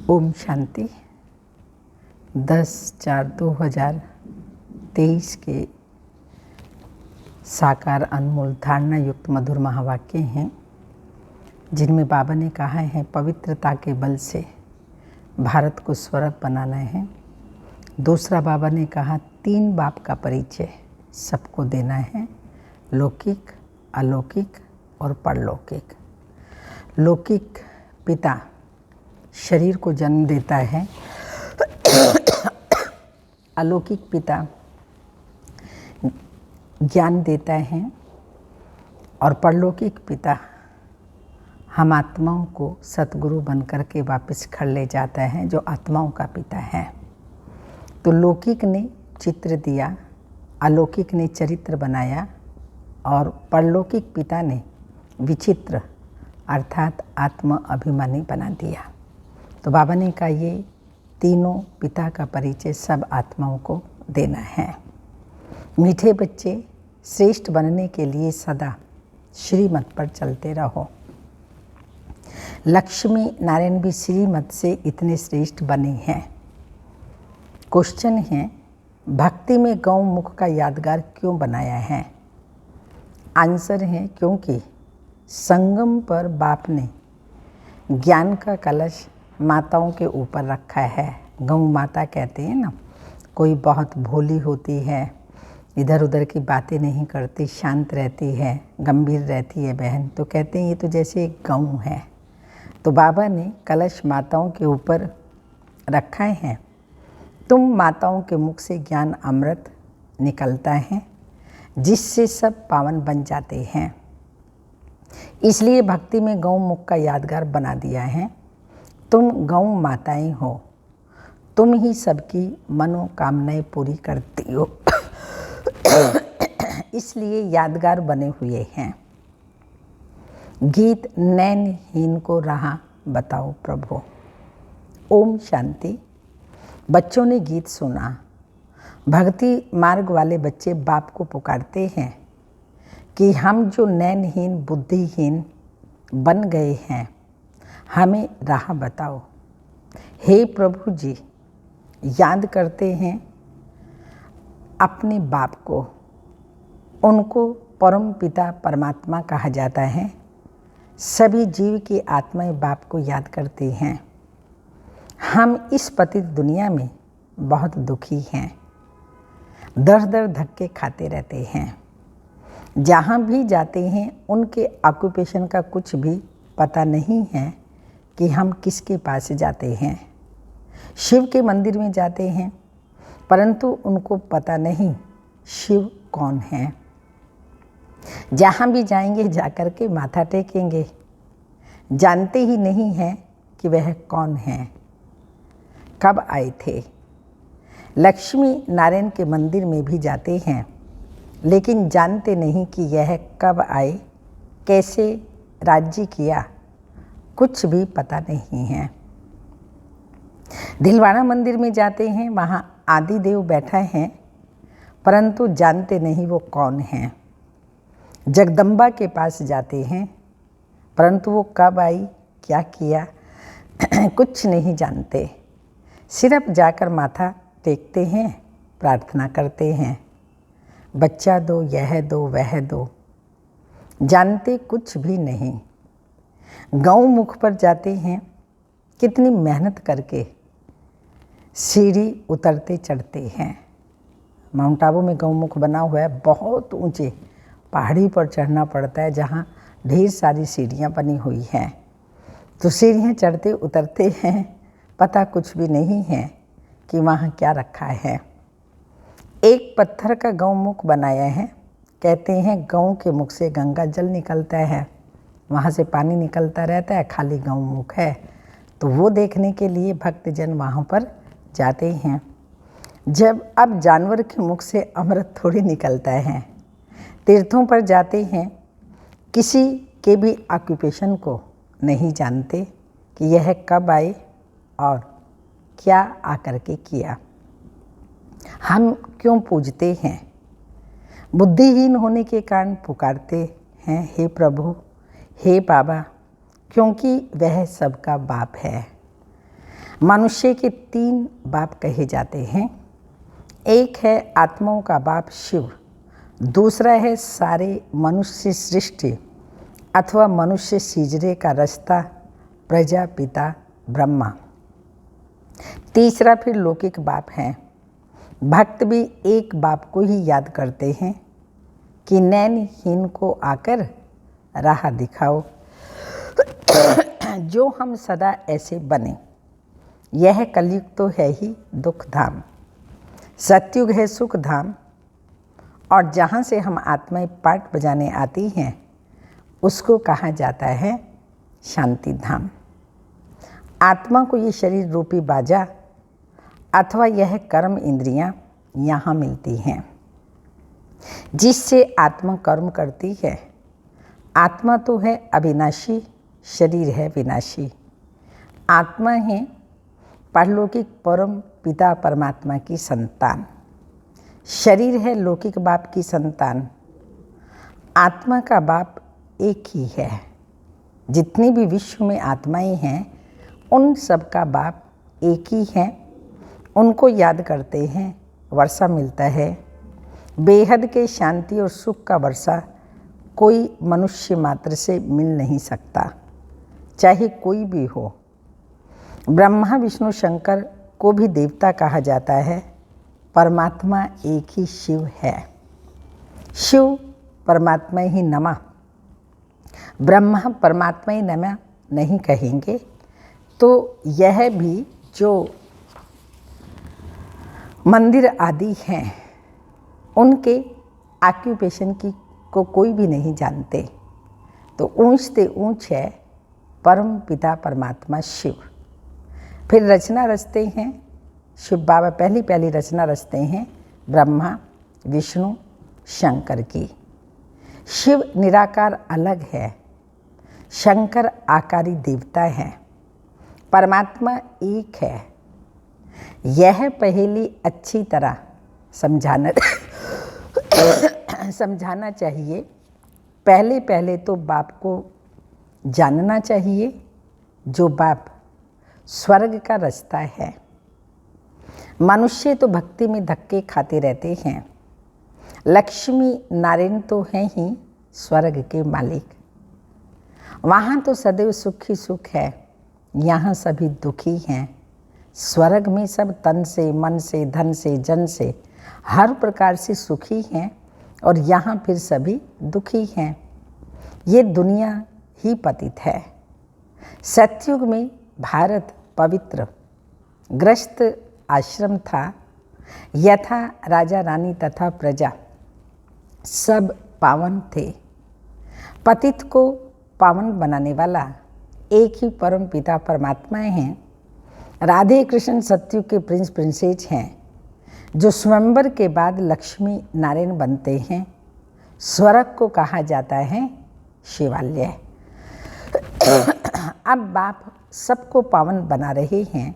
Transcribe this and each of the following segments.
ओम शांति। 10/4/2023 के साकार अनमोल धारणा युक्त मधुर महावाक्य हैं, जिनमें बाबा ने कहा है पवित्रता के बल से भारत को स्वर्ग बनाना है। दूसरा बाबा ने कहा 3 बाप का परिचय सबको देना है, लौकिक, अलौकिक और परलौकिक। लौकिक पिता शरीर को जन्म देता है, अलौकिक पिता ज्ञान देता है और परलौकिक पिता हम आत्माओं को सतगुरु बनकर के वापस घर ले जाता है, जो आत्माओं का पिता है। तो लौकिक ने चित्र दिया, अलौकिक ने चरित्र बनाया और परलौकिक पिता ने विचित्र अर्थात आत्म अभिमानी बना दिया। तो बाबा ने कहा ये तीनों पिता का परिचय सब आत्माओं को देना है। मीठे बच्चे, श्रेष्ठ बनने के लिए सदा श्रीमत पर चलते रहो। लक्ष्मी नारायण भी श्रीमत से इतने श्रेष्ठ बने हैं। क्वेश्चन है, भक्ति में गौमुख का यादगार क्यों बनाया है? आंसर है क्योंकि संगम पर बाप ने ज्ञान का कलश माताओं के ऊपर रखा है। गौ माता कहते हैं ना, कोई बहुत भोली होती है, इधर उधर की बातें नहीं करती, शांत रहती है, गंभीर रहती है बहन, तो कहते हैं ये तो जैसे एक गौ है। तो बाबा ने कलश माताओं के ऊपर रखा है। तुम माताओं के मुख से ज्ञान अमृत निकलता है, जिससे सब पावन बन जाते हैं। इसलिए भक्ति में गौ मुख का यादगार बना दिया है। तुम गौ माताएं हो, तुम ही सबकी मनोकामनाएं पूरी करती हो, इसलिए यादगार बने हुए हैं। गीत नैनहीन को राह बताओ प्रभु। ओम शांति। बच्चों ने गीत सुना। भक्ति मार्ग वाले बच्चे बाप को पुकारते हैं कि हम जो नैनहीन बुद्धिहीन बन गए हैं, हमें राह बताओ। हे प्रभु जी, याद करते हैं अपने बाप को। उनको परम पिता परमात्मा कहा जाता है। सभी जीव की आत्माएं बाप को याद करते हैं। हम इस पतित दुनिया में बहुत दुखी हैं, दर दर धक्के खाते रहते हैं। जहाँ भी जाते हैं उनके ऑक्यूपेशन का कुछ भी पता नहीं है कि हम किसके पास जाते हैं। शिव के मंदिर में जाते हैं, परंतु उनको पता नहीं शिव कौन है। जहाँ भी जाएंगे जाकर के माथा टेकेंगे, जानते ही नहीं हैं कि वह कौन है, कब आए थे। लक्ष्मी नारायण के मंदिर में भी जाते हैं, लेकिन जानते नहीं कि यह कब आए, कैसे राज्य किया, कुछ भी पता नहीं है। दिलवाड़ा मंदिर में जाते हैं, वहाँ आदिदेव बैठा है, परंतु जानते नहीं वो कौन है। जगदम्बा के पास जाते हैं, परंतु वो कब आई, क्या किया, कुछ नहीं जानते। सिर्फ जाकर माथा टेकते हैं, प्रार्थना करते हैं, बच्चा दो, यह दो, वह दो, जानते कुछ भी नहीं। गौ मुख पर जाते हैं, कितनी मेहनत करके सीढ़ी उतरते चढ़ते हैं। माउंट आबू में गौ मुख बना हुआ है, बहुत ऊंचे पहाड़ी पर चढ़ना पड़ता है, जहाँ ढेर सारी सीढ़ियाँ बनी हुई हैं। तो सीढ़ियाँ चढ़ते उतरते हैं, पता कुछ भी नहीं है कि वहाँ क्या रखा है। एक पत्थर का गौ मुख बनाया है। कहते हैं गौ के मुख से गंगा जल निकलता है, वहाँ से पानी निकलता रहता है, खाली गौ मुख है। तो वो देखने के लिए भक्तजन वहाँ पर जाते हैं। जब अब जानवर के मुख से अमृत थोड़ी निकलता है। तीर्थों पर जाते हैं, किसी के भी ऑक्यूपेशन को नहीं जानते कि यह कब आए और क्या आकर के किया। हम क्यों पूजते हैं? बुद्धिहीन होने के कारण पुकारते हैं हे प्रभु, हे बाबा, क्योंकि वह सबका बाप है। मनुष्य के 3 बाप कहे जाते हैं। एक है आत्माओं का बाप शिव, दूसरा है सारे मनुष्य सृष्टि अथवा मनुष्य सीजरे का रास्ता प्रजापिता ब्रह्मा। तीसरा फिर लौकिक बाप है। भक्त भी एक बाप को ही याद करते हैं कि नैनहीन को आकर राह दिखाओ, जो हम सदा ऐसे बने। यह कलयुग तो है ही दुख धाम, सतयुग है सुख धाम, और जहाँ से हम आत्माएं पाठ बजाने आती हैं उसको कहा जाता है शांति धाम। आत्मा को ये शरीर रूपी बाजा अथवा यह कर्म इंद्रियां यहाँ मिलती हैं, जिससे आत्मा कर्म करती है। आत्मा तो है अविनाशी, शरीर है विनाशी। आत्मा है परलौकिक परम पिता परमात्मा की संतान, शरीर है लौकिक बाप की संतान। आत्मा का बाप एक ही है। जितनी भी विश्व में आत्माएं हैं उन सब का बाप एक ही है। उनको याद करते हैं, वर्षा मिलता है। बेहद के शांति और सुख का वर्षा कोई मनुष्य मात्र से मिल नहीं सकता, चाहे कोई भी हो। ब्रह्मा विष्णु शंकर को भी देवता कहा जाता है। परमात्मा एक ही शिव है। शिव परमात्मा ही नमा, ब्रह्मा परमात्मा ही नमा नहीं कहेंगे तो यह भी जो मंदिर आदि हैं उनके ऑक्यूपेशन की को कोई भी नहीं जानते। तो ऊंच से ऊंच है परम पिता परमात्मा शिव। फिर रचना रचते हैं शिव बाबा, पहली रचना रचते हैं ब्रह्मा विष्णु शंकर की। शिव निराकार अलग है, शंकर आकारी देवता है, परमात्मा एक है। यह पहेली अच्छी तरह समझाना चाहिए। पहले तो बाप को जानना चाहिए, जो बाप स्वर्ग का रास्ता है। मनुष्य तो भक्ति में धक्के खाते रहते हैं। लक्ष्मी नारायण तो हैं ही स्वर्ग के मालिक। वहाँ तो सदैव सुख ही सुख है, यहाँ सभी दुखी हैं। स्वर्ग में सब तन से मन से धन से जन से हर प्रकार से सुखी हैं, और यहाँ फिर सभी दुखी हैं। ये दुनिया ही पतित है। सतयुग में भारत पवित्र ग्रस्त आश्रम था। यथा राजा रानी तथा प्रजा सब पावन थे। पतित को पावन बनाने वाला एक ही परम पिता परमात्मा हैं। राधे कृष्ण सतयुग के प्रिंस प्रिंसेस हैं, जो स्वयंवर के बाद लक्ष्मी नारायण बनते हैं। स्वर्ग को कहा जाता है शिवालय। अब बाप सबको पावन बना रहे हैं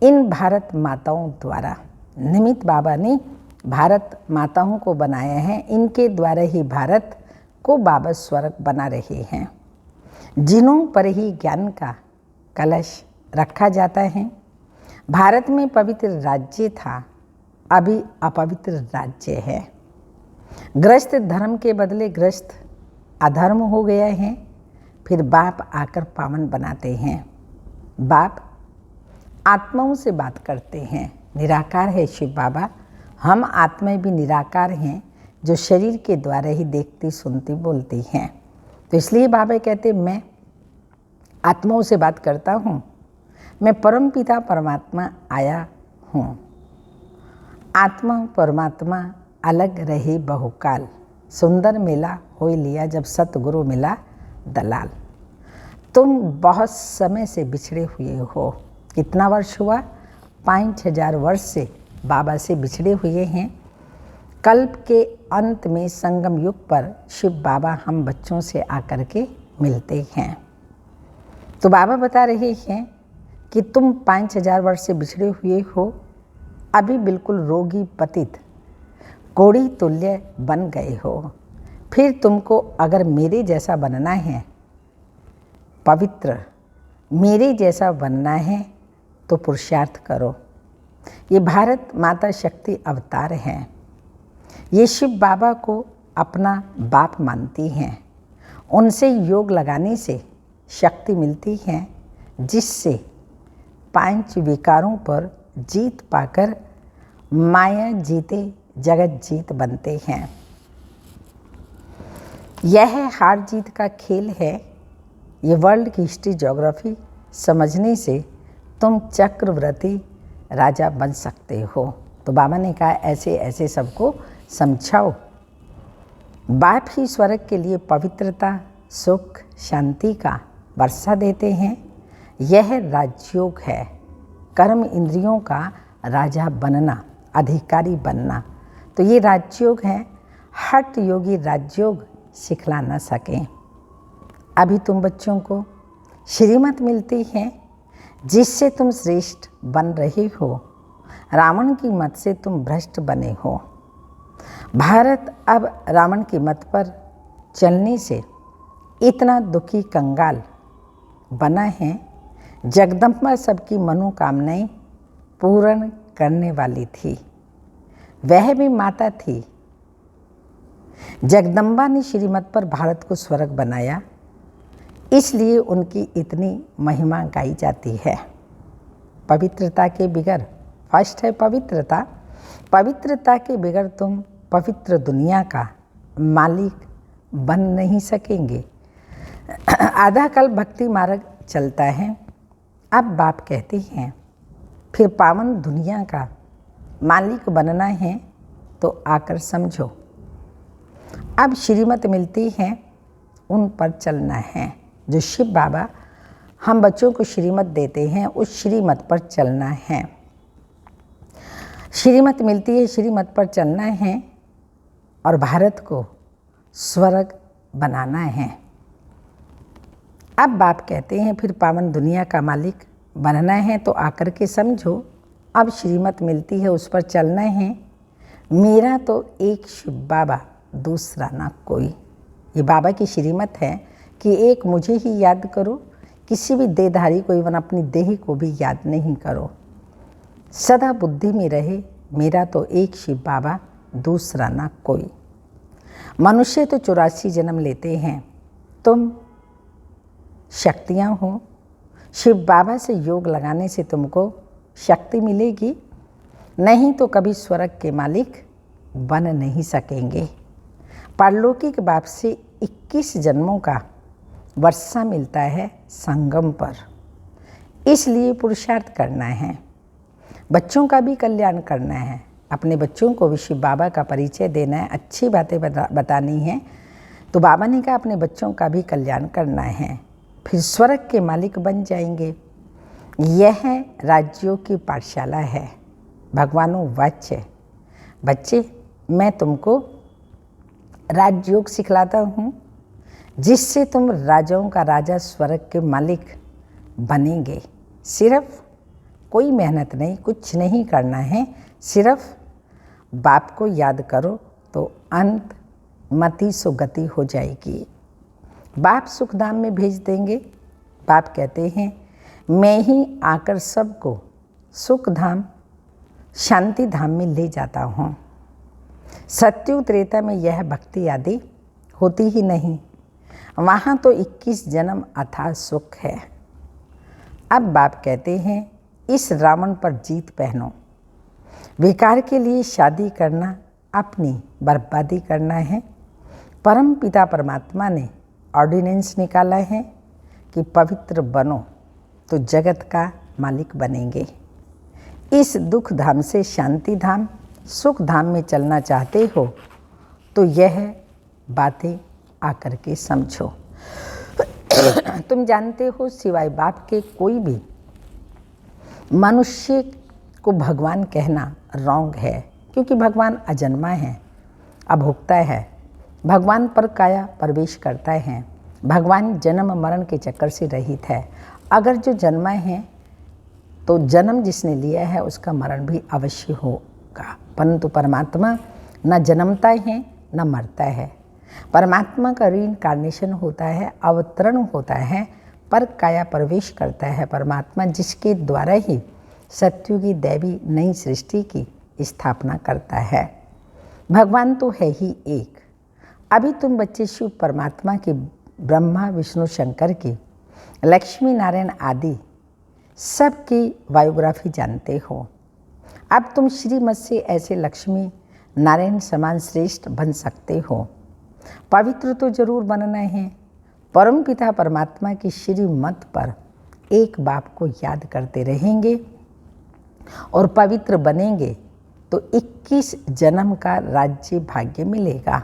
इन भारत माताओं द्वारा। निमित्त बाबा ने भारत माताओं को बनाया है, इनके द्वारा ही भारत को बाबा स्वर्ग बना रहे हैं। जिन्हों पर ही ज्ञान का कलश रखा जाता है। भारत में पवित्र राज्य था, अभी अपवित्र राज्य है। ग्रस्त धर्म के बदले ग्रस्त अधर्म हो गया है। फिर बाप आकर पावन बनाते हैं। बाप आत्माओं से बात करते हैं। निराकार है शिव बाबा। हम आत्माएं भी निराकार हैं, जो शरीर के द्वारा ही देखती सुनती बोलती हैं। तो इसलिए बाबा कहते मैं आत्माओं से बात करता हूँ। मैं परम पिता परमात्मा आया हूँ। आत्मा परमात्मा अलग रहे बहुकाल। सुंदर मेला हो लिया जब सतगुरु मिला दलाल। तुम बहुत समय से बिछड़े हुए हो। कितना वर्ष हुआ? 5000 वर्ष से बाबा से बिछड़े हुए हैं। कल्प के अंत में संगम युग पर शिव बाबा हम बच्चों से आकर के मिलते हैं। तो बाबा बता रहे हैं कि तुम 5000 वर्ष से बिछड़े हुए हो, अभी बिल्कुल रोगी पतित कोड़ी तुल्य बन गए हो। फिर तुमको अगर मेरे जैसा बनना है, पवित्र मेरे जैसा बनना है, तो पुरुषार्थ करो। ये भारत माता शक्ति अवतार हैं। ये शिव बाबा को अपना बाप मानती हैं। उनसे योग लगाने से शक्ति मिलती है, जिससे 5 विकारों पर जीत पाकर माया जीते जगत जीत बनते हैं। यह हार जीत का खेल है। ये वर्ल्ड की हिस्ट्री ज्योग्राफी समझने से तुम चक्रवर्ती राजा बन सकते हो। तो बाबा ने कहा ऐसे ऐसे सबको समझाओ। बाप ही स्वर्ग के लिए पवित्रता, सुख, शांति का वर्षा देते हैं। यह राजयोग है। कर्म इंद्रियों का राजा बनना, अधिकारी बनना, तो ये राजयोग है। हठ योगी राजयोग सिखला न सकें। अभी तुम बच्चों को श्रीमत मिलती है, जिससे तुम श्रेष्ठ बन रहे हो। रावण की मत से तुम भ्रष्ट बने हो। भारत अब रावण की मत पर चलने से इतना दुखी कंगाल बना है। जगदम्बा सबकी मनोकामनाएं पूर्ण करने वाली थी। वह भी माता थी। जगदम्बा ने श्रीमत पर भारत को स्वर्ग बनाया, इसलिए उनकी इतनी महिमा गाई जाती है। पवित्रता के बिगर, फर्स्ट है पवित्रता। पवित्रता के बिगर तुम पवित्र दुनिया का मालिक बन नहीं सकेंगे। आधा कल भक्ति मार्ग चलता है। अब बाप कहते हैं फिर पावन दुनिया का मालिक बनना है तो आकर समझो। अब श्रीमत मिलती है, उन पर चलना है। जो शिव बाबा हम बच्चों को श्रीमत देते हैं, उस श्रीमत पर चलना है। श्रीमत मिलती है, श्रीमत पर चलना है और भारत को स्वर्ग बनाना है। अब बाप कहते हैं फिर पावन दुनिया का मालिक बनना है तो आकर के समझो। अब श्रीमत मिलती है, उस पर चलना है। मेरा तो एक शिव बाबा, दूसरा ना कोई। ये बाबा की श्रीमत है कि एक मुझे ही याद करो, किसी भी देहधारी को, इवन अपनी देह को भी याद नहीं करो। सदा बुद्धि में रहे मेरा तो एक शिव बाबा, दूसरा ना कोई। मनुष्य तो 84 जन्म लेते हैं। तुम शक्तियाँ हो। शिव बाबा से योग लगाने से तुमको शक्ति मिलेगी, नहीं तो कभी स्वर्ग के मालिक बन नहीं सकेंगे। पारलौकिक बाप से 21 जन्मों का वर्षा मिलता है संगम पर, इसलिए पुरुषार्थ करना है। बच्चों का भी कल्याण करना है। अपने बच्चों को भी शिव बाबा का परिचय देना है, अच्छी बातें बतानी है। तो बाबा ने कहा अपने बच्चों का भी कल्याण करना है, फिर स्वर्ग के मालिक बन जाएंगे। यह राज्यों की पाठशाला है। भगवानों वाच्य बच्चे, मैं तुमको राजयोग सिखलाता हूँ, जिससे तुम राजाओं का राजा, स्वर्ग के मालिक बनेंगे। सिर्फ कोई मेहनत नहीं, कुछ नहीं करना है, सिर्फ बाप को याद करो तो अंत मति सुगति हो जाएगी। बाप सुखधाम में भेज देंगे। बाप कहते हैं मैं ही आकर सबको सुखधाम, शांति धाम में ले जाता हूँ। सत्युग त्रेता में यह भक्ति आदि होती ही नहीं, वहाँ तो 21 जन्म अथाह सुख है। अब बाप कहते हैं इस रावण पर जीत पहनो। विकार के लिए शादी करना अपनी बर्बादी करना है। परम पिता परमात्मा ने ऑर्डिनेंस निकाला है कि पवित्र बनो तो जगत का मालिक बनेंगे। इस दुख धाम से शांति धाम, सुख धाम में चलना चाहते हो तो यह बातें आकर के समझो। तुम जानते हो सिवाय बाप के कोई भी मनुष्य को भगवान कहना रॉन्ग है, क्योंकि भगवान अजन्मा है, अभोक्ता है। भगवान पर काया प्रवेश करता है। भगवान जन्म मरण के चक्कर से रहित है। अगर जो जन्मा है तो जन्म जिसने लिया है उसका मरण भी अवश्य होगा, परंतु परमात्मा न जन्मता है न मरता है। परमात्मा का रीइंकार्नेशन होता है, अवतरण होता है, पर काया प्रवेश करता है परमात्मा, जिसके द्वारा ही सत्युगी दैवी नई सृष्टि की स्थापना करता है। भगवान तो है ही एक। अभी तुम बच्चे शिव परमात्मा की, ब्रह्मा विष्णु शंकर की, लक्ष्मी नारायण आदि सबकी बायोग्राफी जानते हो। अब तुम श्रीमत से ऐसे लक्ष्मी नारायण समान श्रेष्ठ बन सकते हो। पवित्र तो जरूर बनना है। परम पिता परमात्मा की श्रीमत पर एक बाप को याद करते रहेंगे और पवित्र बनेंगे तो 21 जन्म का राज्य भाग्य मिलेगा।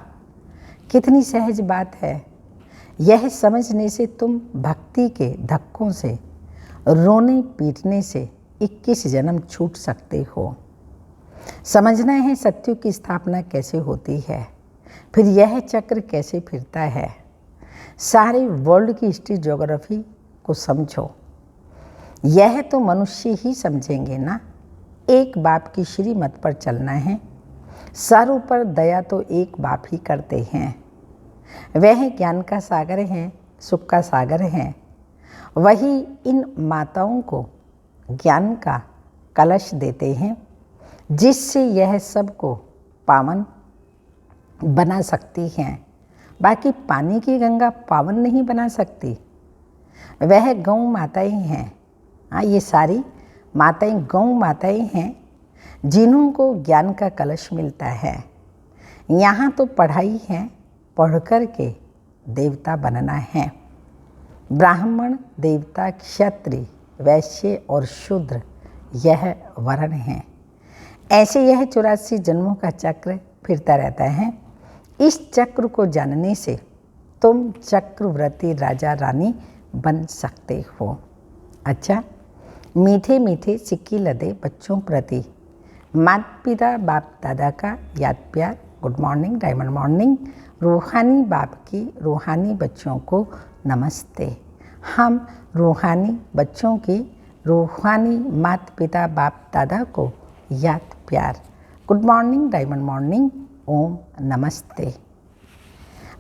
कितनी सहज बात है। यह समझने से तुम भक्ति के धक्कों से, रोने पीटने से 21 जन्म छूट सकते हो। समझना है सत्युग की स्थापना कैसे होती है, फिर यह चक्र कैसे फिरता है। सारे वर्ल्ड की हिस्ट्री ज्योग्राफी को समझो। यह तो मनुष्य ही समझेंगे ना। एक बाप की श्रीमत पर चलना है। सर्व पर दया तो एक बाप ही करते हैं। वह ज्ञान का सागर है, सुख का सागर है। वही इन माताओं को ज्ञान का कलश देते हैं, जिससे यह सबको पावन बना सकती हैं। बाकी पानी की गंगा पावन नहीं बना सकती। वह गौ माताएं हैं। हाँ, ये सारी माताएं गौ माताएं हैं, जिन्हों को ज्ञान का कलश मिलता है। यहाँ तो पढ़ाई है, पढ़ कर के देवता बनना है। ब्राह्मण, देवता, क्षत्रिय, वैश्य और शूद्र यह वर्ण हैं। ऐसे यह 84 जन्मों का चक्र फिरता रहता है। इस चक्र को जानने से तुम चक्रवर्ती राजा रानी बन सकते हो। अच्छा, मीठे मीठे सिक्की लदे बच्चों प्रति माता पिता बाप दादा का याद प्यार। Good morning, diamond morning. रूहानी बाप की रूहानी बच्चों को नमस्ते। हम रूहानी बच्चों की रूहानी माता पिता बाप दादा को याद प्यार। Good morning, diamond morning. ओम नमस्ते।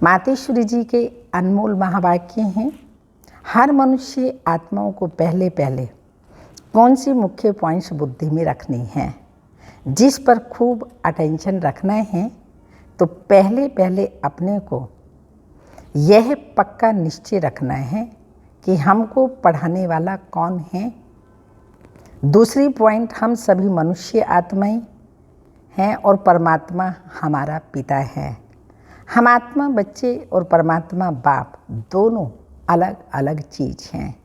मातेश्वरी जी के अनमोल महावाक्य हैं। हर मनुष्य आत्माओं को पहले पहले कौन सी मुख्य पॉइंट्स बुद्धि में रखनी है, जिस पर खूब अटेंशन रखना है, तो पहले पहले अपने को यह पक्का निश्चय रखना है कि हमको पढ़ाने वाला कौन है। दूसरी पॉइंट, हम सभी मनुष्य आत्माएं हैं और परमात्मा हमारा पिता है। हम आत्मा बच्चे और परमात्मा बाप दोनों अलग अलग चीज़ हैं।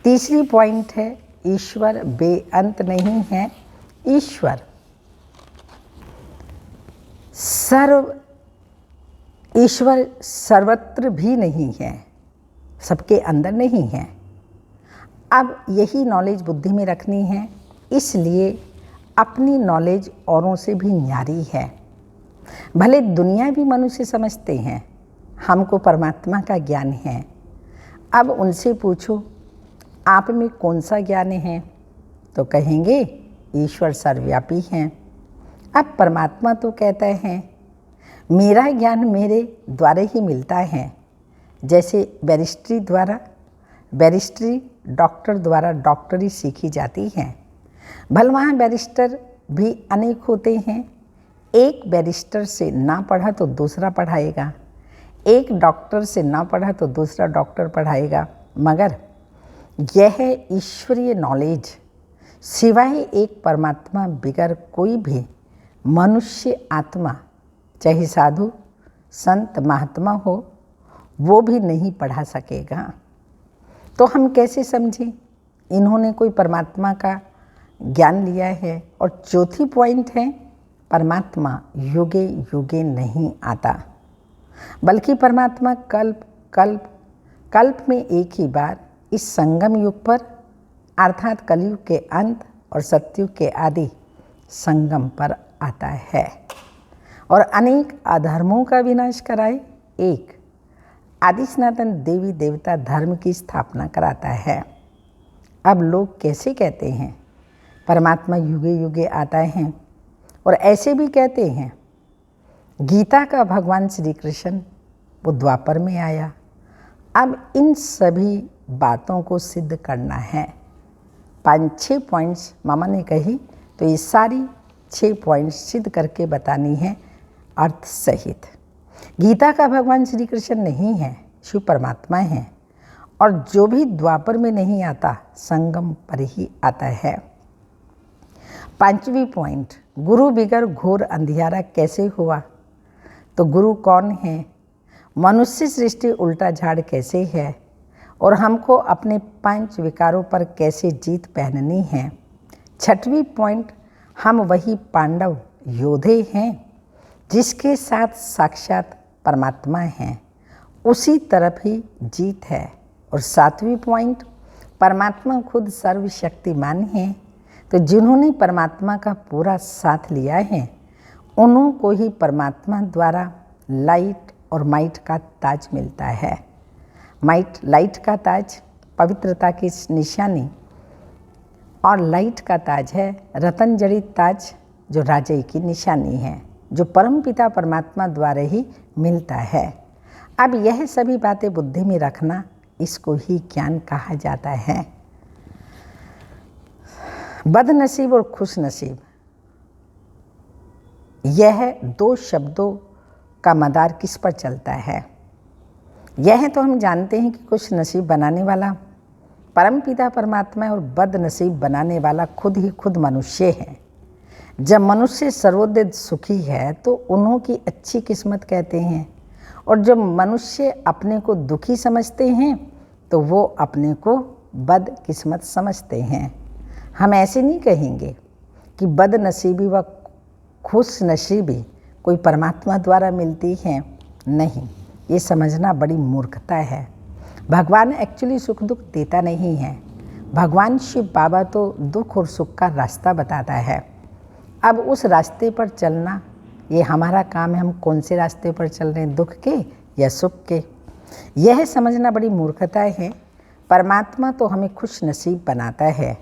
तीसरी पॉइंट है, ईश्वर बेअंत नहीं है। ईश्वर सर्वत्र भी नहीं है, सबके अंदर नहीं है। अब यही नॉलेज बुद्धि में रखनी है। इसलिए अपनी नॉलेज औरों से भी न्यारी है। भले दुनिया भी मनुष्य समझते हैं हमको परमात्मा का ज्ञान है। अब उनसे पूछो आप में कौन सा ज्ञान है, तो कहेंगे ईश्वर सर्वव्यापी हैं। अब परमात्मा तो कहता है मेरा ज्ञान मेरे द्वारा ही मिलता है। जैसे बैरिस्ट्री डॉक्टर द्वारा डॉक्टरी सीखी जाती है। भले वहाँ बैरिस्टर भी अनेक होते हैं। एक बैरिस्टर से ना पढ़ा तो दूसरा पढ़ाएगा, एक डॉक्टर से ना पढ़ा तो दूसरा डॉक्टर पढ़ाएगा। मगर यह ईश्वरीय नॉलेज सिवाय एक परमात्मा बिगर कोई भी मनुष्य आत्मा, चाहे साधु संत महात्मा हो, वो भी नहीं पढ़ा सकेगा। तो हम कैसे समझें इन्होंने कोई परमात्मा का ज्ञान लिया है। और चौथी पॉइंट है, परमात्मा युगे युगे नहीं आता, बल्कि परमात्मा कल्प में एक ही बार इस संगम युग पर अर्थात कलयुग के अंत और सतयुग के आदि संगम पर आता है और अनेक अधर्मों का विनाश कराए एक आदि सनातन देवी देवता धर्म की स्थापना कराता है। अब लोग कैसे कहते हैं परमात्मा युगे युगे आता है, और ऐसे भी कहते हैं गीता का भगवान श्री कृष्ण वो द्वापर में आया। अब इन सभी बातों को सिद्ध करना है। 5-6 पॉइंट्स मामा ने कही, तो ये सारी 6 पॉइंट्स सिद्ध करके बतानी है अर्थ सहित। गीता का भगवान श्री कृष्ण नहीं है, शिव परमात्मा है, और जो भी द्वापर में नहीं आता संगम पर ही आता है। 5वीं पॉइंट, गुरु बिगर घोर अंधियारा कैसे हुआ? तो गुरु कौन है? मनुष्य सृष्टि उल्टा झाड़ कैसे है? और हमको अपने 5 विकारों पर कैसे जीत पहननी है? 6वीं पॉइंट, हम वही पांडव योद्धे हैं जिसके साथ साक्षात परमात्मा हैं, उसी तरफ ही जीत है। और 7वीं पॉइंट, परमात्मा खुद सर्वशक्तिमान है, तो जिन्होंने परमात्मा का पूरा साथ लिया है उन्हों को ही परमात्मा द्वारा लाइट और माइट का ताज मिलता है। लाइट का ताज पवित्रता की निशानी, और लाइट का ताज है रतन जड़ित ताज, जो राजय की निशानी है, जो परमपिता परमात्मा द्वारा ही मिलता है। अब यह सभी बातें बुद्धि में रखना, इसको ही ज्ञान कहा जाता है। बदनसीब और खुश नसीब, यह 2 शब्दों का मदार किस पर चलता है? यह तो हम जानते हैं कि खुश नसीब बनाने वाला परमपिता परमात्मा है, और बदनसीब बनाने वाला खुद ही खुद मनुष्य है। जब मनुष्य सर्वोदय सुखी है तो उन्हों की अच्छी किस्मत कहते हैं, और जब मनुष्य अपने को दुखी समझते हैं तो वो अपने को बदकिस्मत समझते हैं। हम ऐसे नहीं कहेंगे कि बदनसीबी व खुश नसीबी कोई परमात्मा द्वारा मिलती है, नहीं, ये समझना बड़ी मूर्खता है। भगवान एक्चुअली सुख दुख देता नहीं है। भगवान शिव बाबा तो दुख और सुख का रास्ता बताता है। अब उस रास्ते पर चलना ये हमारा काम है, हम कौन से रास्ते पर चल रहे हैं, दुख के या सुख के, यह समझना बड़ी मूर्खता है। परमात्मा तो हमें खुश नसीब बनाता है,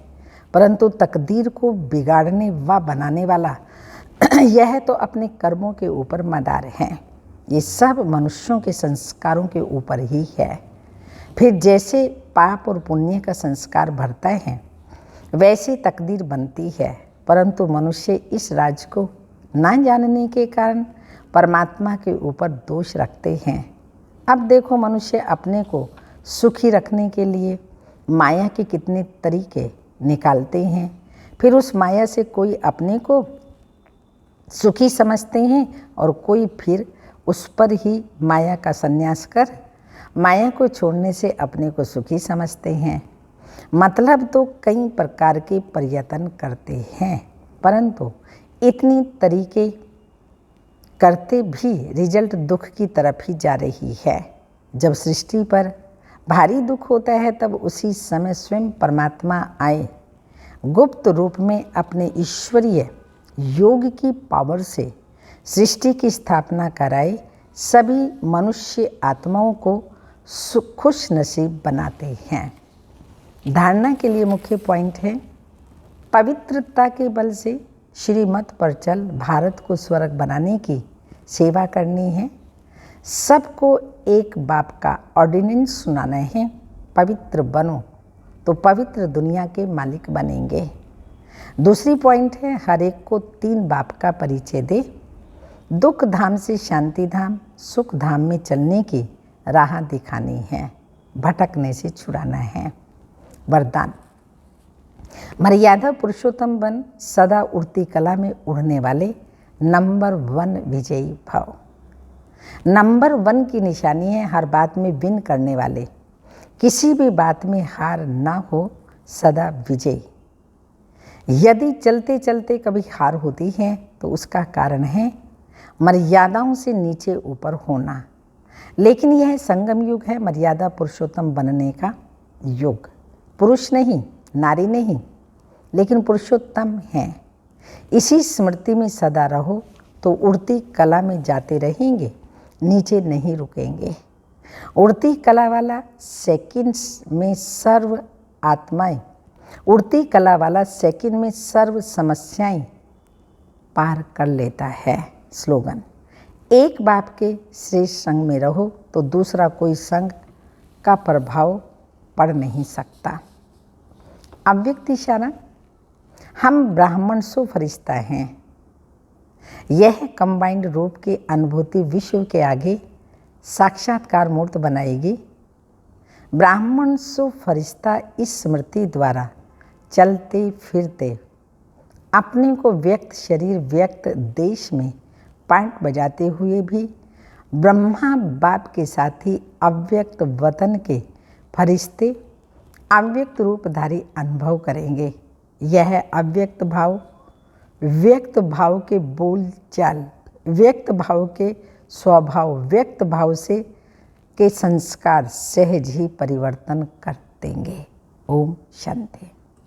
परंतु तकदीर को बिगाड़ने व बनाने वाला यह तो अपने कर्मों के ऊपर मदार है। ये सब मनुष्यों के संस्कारों के ऊपर ही है। फिर जैसे पाप और पुण्य का संस्कार भरता है वैसे तकदीर बनती है, परंतु मनुष्य इस राज को ना जानने के कारण परमात्मा के ऊपर दोष रखते हैं। अब देखो, मनुष्य अपने को सुखी रखने के लिए माया के कितने तरीके निकालते हैं, फिर उस माया से कोई अपने को सुखी समझते हैं और कोई फिर उस पर ही माया का संन्यास कर माया को छोड़ने से अपने को सुखी समझते हैं। मतलब तो कई प्रकार के प्रयत्न करते हैं, परंतु इतनी तरीके करते भी रिजल्ट दुख की तरफ ही जा रही है। जब सृष्टि पर भारी दुख होता है तब उसी समय स्वयं परमात्मा आए, गुप्त रूप में अपने ईश्वरीय योग की पावर से सृष्टि की स्थापना कराए, सभी मनुष्य आत्माओं को खुश नसीब बनाते हैं। धारणा के लिए मुख्य पॉइंट है, पवित्रता के बल से श्रीमत पर चल भारत को स्वर्ग बनाने की सेवा करनी है। सबको एक बाप का ऑर्डिनेंस सुनाना है, पवित्र बनो तो पवित्र दुनिया के मालिक बनेंगे। दूसरी पॉइंट है, हर एक को 3 बाप का परिचय दे, दुख धाम से शांति धाम, सुख धाम में चलने की राह दिखानी है, भटकने से छुड़ाना है। वरदान, मर्यादा पुरुषोत्तम बन, सदा उड़ती कला में उड़ने वाले, नंबर 1 विजयी भव। नंबर 1 की निशानी है हर बात में विन करने वाले, किसी भी बात में हार ना हो, सदा विजयी। यदि चलते चलते कभी हार होती है तो उसका कारण है मर्यादाओं से नीचे ऊपर होना। लेकिन यह संगम युग है, मर्यादा पुरुषोत्तम बनने का युग। पुरुष नहीं, नारी नहीं, लेकिन पुरुषोत्तम है। इसी स्मृति में सदा रहो तो उड़ती कला में जाते रहेंगे, नीचे नहीं रुकेंगे। उड़ती कला वाला सेकंड्स में सर्व आत्माएं, उड़ती कला वाला सेकंड में सर्व समस्याएं पार कर लेता है। स्लोगन, एक बाप के श्रेष्ठ संग में रहो तो दूसरा कोई संग का प्रभाव पड़ नहीं सकता। अव्यक्त इशारा, हम ब्राह्मण सो फरिश्ता हैं। यह कंबाइंड रूप की अनुभूति विश्व के आगे साक्षात्कार मूर्त बनाएगी। ब्राह्मण सो फरिश्ता इस स्मृति द्वारा चलते फिरते अपने को व्यक्त शरीर व्यक्त देश में पैंट बजाते हुए भी ब्रह्मा बाप के साथ ही अव्यक्त वतन के फरिश्ते अव्यक्त रूपधारी अनुभव करेंगे। यह अव्यक्त भाव व्यक्त भाव के बोल चाल, व्यक्त भाव के स्वभाव, व्यक्त भाव से के संस्कार सहज ही परिवर्तन कर देंगे। ओम शांति।